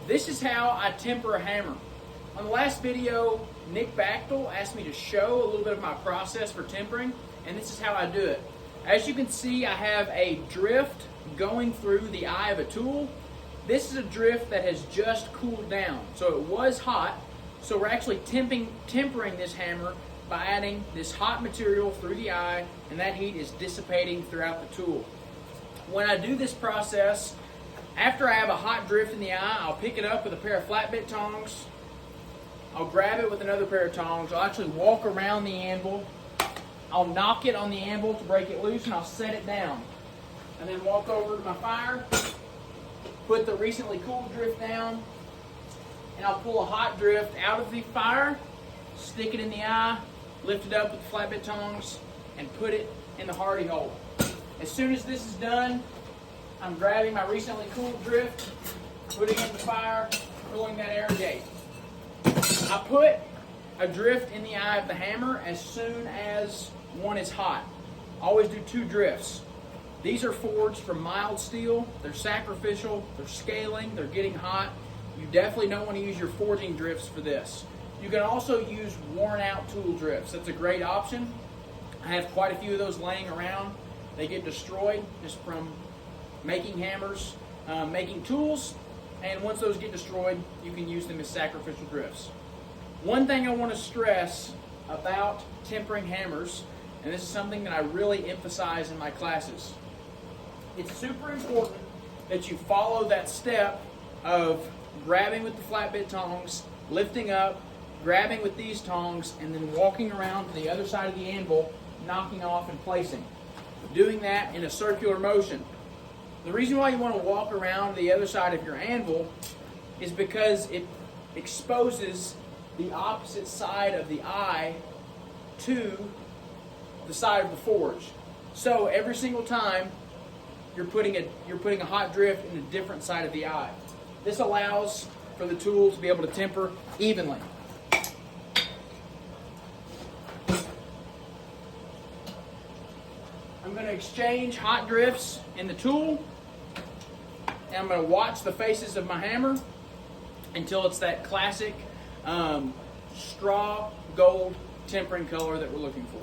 This is how I temper a hammer. On the last video, Nick Bachtel asked me to show a little bit of my process for tempering, and this is how I do it. As you can see, I have a drift going through the eye of a tool. This is a drift that has just cooled down. So it was hot, so we're actually tempering this hammer by adding this hot material through the eye, and that heat is dissipating throughout the tool. When I do this process, after I have a hot drift in the eye, I'll pick it up with a pair of flat bit tongs. I'll grab it with another pair of tongs. I'll actually walk around the anvil. I'll knock it on the anvil to break it loose, and I'll set it down. And then walk over to my fire, put the recently cooled drift down, and I'll pull a hot drift out of the fire, stick it in the eye, lift it up with the flat bit tongs, and put it in the hardy hole. As soon as this is done, I'm grabbing my recently cooled drift, putting it in the fire, pulling that air gate. I put a drift in the eye of the hammer as soon as one is hot. I always do 2 drifts. These are forged from mild steel. They're sacrificial, they're scaling, they're getting hot. You definitely don't want to use your forging drifts for this. You can also use worn out tool drifts. That's a great option. I have quite a few of those laying around. They get destroyed just from making hammers, making tools, and once those get destroyed, you can use them as sacrificial drifts. One thing I want to stress about tempering hammers, and this is something that I really emphasize in my classes, it's super important that you follow that step of grabbing with the flat bit tongs, lifting up, grabbing with these tongs, and then walking around to the other side of the anvil, knocking off and placing. Doing that in a circular motion. The reason why you want to walk around the other side of your anvil is because it exposes the opposite side of the eye to the side of the forge. So every single time you're putting a hot drift in a different side of the eye. This allows for the tool to be able to temper evenly. I'm going to exchange hot drifts in the tool, and I'm going to watch the faces of my hammer until it's that classic straw gold tempering color that we're looking for.